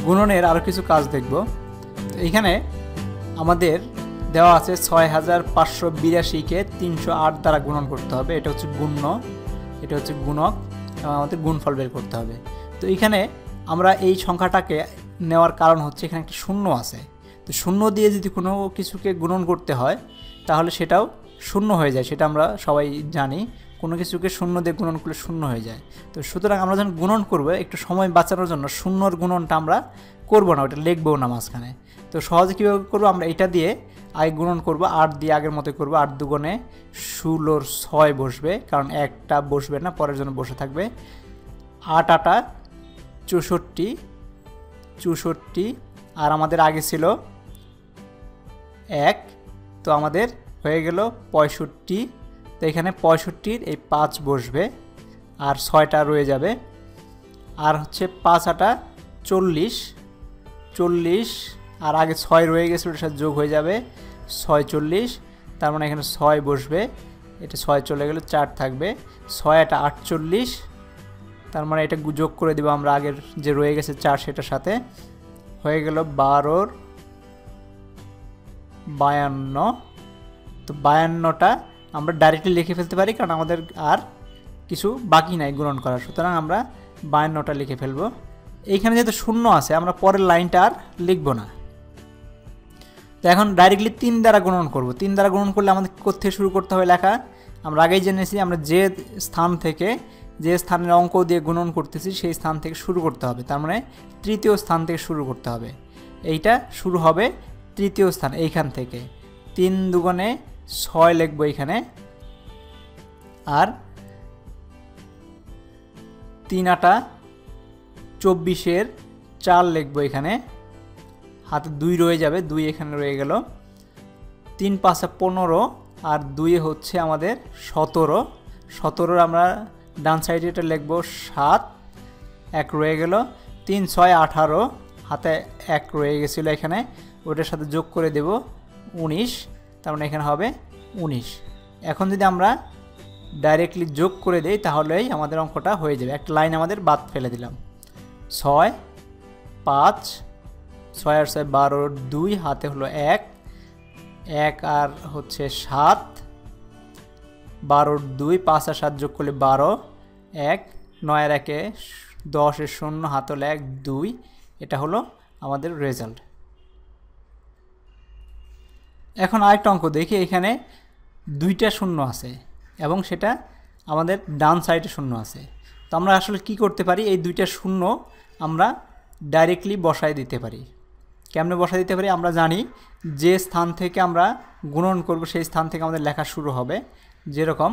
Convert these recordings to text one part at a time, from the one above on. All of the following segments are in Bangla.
গুণনের আরও কিছু কাজ দেখব। তো এইখানে আমাদের দেওয়া আছে 6582কে 308 দ্বারা গুণন করতে হবে। এটা হচ্ছে গুণ্য, এটা হচ্ছে গুণক এবং আমাদের গুণফল বের করতে হবে। তো এইখানে আমরা এই সংখ্যাটাকে নেওয়ার কারণ হচ্ছে এখানে একটা শূন্য আছে। তো শূন্য দিয়ে যদি কোনো কিছুকে গুণন করতে হয় তাহলে সেটাও শূন্য হয়ে যায়, সেটা আমরা সবাই জানি। কোনো কিছুকে শূন্য দিয়ে গুণন করলে শূন্য হয়ে যায়। তো সুতরাং আমরা যখন গুণন করবো একটু সময় বাঁচানোর জন্য শূন্যর গুণনটা আমরা করবো না, ওটা লিখবও না মাঝখানে। তো সহজে কীভাবে করবো, আমরা এটা দিয়ে আগে গুণন করবো, 8 দিয়ে আগের মতো করবো। 8 দুগুণে 16 6 বসবে, কারণ একটা বসবে না, পরের জন্য বসে থাকবে। 8 8 64 64, আর আমাদের আগে ছিল 1, তো আমাদের হয়ে গেল 65। তো এখানে 65-র এই 5 বসবে আর 6টা রয়ে যাবে। আর হচ্ছে 5 8 40 40, আর আগে 6 রয়ে গেছে, ওটার সাথে যোগ হয়ে যাবে 6 40। তার মানে এখানে 6 বসবে, এটা 6 চলে গেলে 4 থাকবে। 6 8 48, তার মানে এটা যোগ করে দেবো আমরা আগের যে রয়ে গেছে 4 সেটার সাথে। হয়ে গেল 12 52। তো 52টা আমরা ডাইরেক্টলি লিখে ফেলতে পারি, কারণ আমাদের আর কিছু বাকি নাই গুণন করার। সুতরাং আমরা 52টা লিখে ফেলবো। এইখানে যেহেতু শূন্য আছে আমরা পরের লাইনটা আর লিখব না। তো এখন ডাইরেক্টলি 3 দ্বারা গুণন করব। 3 দ্বারা গুণন করলে আমাদের কোথা শুরু করতে হবে লেখা, আমরা আগেই জেনেছি। আমরা যে স্থান থেকে, যে স্থানের অঙ্ক দিয়ে গুণন করতেছি সেই স্থান থেকে শুরু করতে হবে। তার মানে তৃতীয় স্থান থেকে শুরু করতে হবে। এইটা শুরু হবে তৃতীয় স্থান, এইখান থেকে। 3 দুগুণে 6 লিখব এইখানে, আর 3 8 24-এর 4 লিখব এখানে, হাতে 2 রয়ে যাবে, 2 এখানে রয়ে গেল। 3 5 15, আর 2 হচ্ছে আমাদের 17। 17-র আমরা ডান সাইডে এটা লিখব 7, 1 রয়ে গেল। 3 6 18, হাতে 1 রয়ে গেছিলো এখানে, ওটার সাথে যোগ করে দেব 19, তার মানে এখানে হবে 19। এখন যদি আমরা ডাইরেক্টলি যোগ করে দেই তাহলেই আমাদের অঙ্কটা হয়ে যাবে। একটা লাইন আমাদের বাদ ফেলে দিলাম। 6 5 6 আর 6 12, 2 হাতে হলো 1 1, আর হচ্ছে 7, 12 2, 5 আর 7 যোগ করলে 12, 1 9 আর 1 10 এর 0, হাত হলো 1 2। এটা হলো আমাদের রেজাল্ট। এখন আরেকটা অঙ্ক দেখি। এখানে 2টা শূন্য আছে এবং সেটা আমাদের ডান সাইডে শূন্য আছে। তো আমরা আসলে কি করতে পারি, এই 2টা শূন্য আমরা ডাইরেক্টলি বসায় দিতে পারি। কেমনে বসায় দিতে পারি, আমরা জানি যে স্থান থেকে আমরা গুণন করব সেই স্থান থেকে আমাদের লেখা শুরু হবে। যেরকম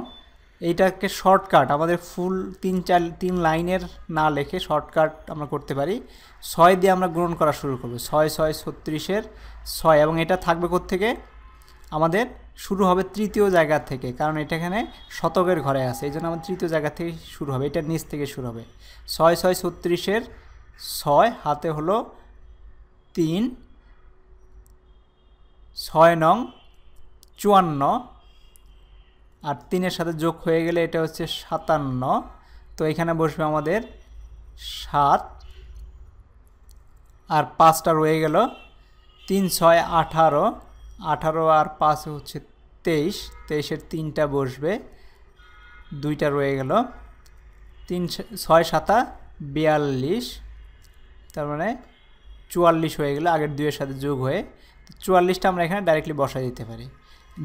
এইটাকে শর্টকাট আমাদের ফুল 3 লাইনের না লিখে শর্টকাট আমরা করতে পারি। 6 দিয়ে আমরা গুণন করা শুরু করব। 6 6 36-এর 6, এবং এটা থাকবে কোত্থেকে, আমাদের শুরু হবে তৃতীয় জায়গা থেকে, কারণ এটা এখানে শতকের ঘরে আছে, এই জন্য আমাদের তৃতীয় জায়গা থেকে শুরু হবে, এটা নিচ থেকে শুরু হবে। 6 6 36-এর 6, হাতে হলো 3, 6 নং 54, আর 3-এর সাথে যোগ হয়ে গেলে এটা হচ্ছে 57। তো এখানে বসবে আমাদের 7, আর 5টা রয়ে গেল। 3 6 18, 18 আর 5 হচ্ছে 23, 23-এর 3টা বসবে, 2টা রয়ে গেল। 3 6 7 42, তার মানে 44 হয়ে গেল আগের 2-এর সাথে যোগ হয়ে। 44টা আমরা এখানে ডাইরেক্টলি বসাই দিতে পারি।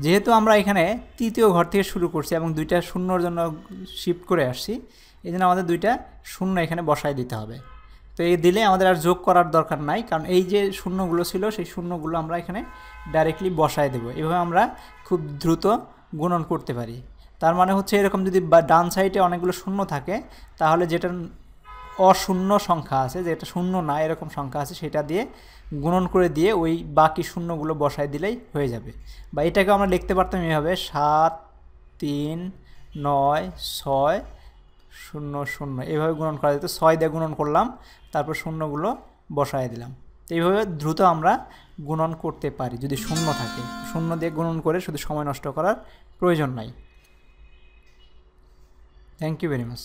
যেহেতু আমরা এখানে তৃতীয় ঘর থেকে শুরু করছি এবং 2টা শূন্যর জন্য শিফট করে আসছি, এই জন্য আমাদের 2টা শূন্য এখানে বসাই দিতে হবে। তো এই দিলে আমাদের আর যোগ করার দরকার নাই, কারণ এই যে শূন্যগুলো ছিল সেই শূন্যগুলো আমরা এখানে ডাইরেক্টলি বসায় দেব। এভাবে আমরা খুব দ্রুত গুণন করতে পারি। তার মানে হচ্ছে এরকম যদি ডান সাইডে অনেকগুলো শূন্য থাকে তাহলে যেটা অশূন্য সংখ্যা আছে, যেটা শূন্য না এরকম সংখ্যা আছে, সেটা দিয়ে গুণন করে দিয়ে ওই বাকি শূন্যগুলো বসায় দিলেই হয়ে যাবে। বা এটাকে আমরা লিখতে পারতাম এভাবে 7 3 9 6 0 0, এইভাবে গুণন করা যেত। 6 দিয়ে গুণন করলাম, তারপর শূন্যগুলো বসায় দিলাম। এইভাবে দ্রুত আমরা গুণন করতে পারি যদি শূন্য থাকে। শূন্য দিয়ে গুণন করে শুধু সময় নষ্ট করার প্রয়োজন নাই। Thank you very much.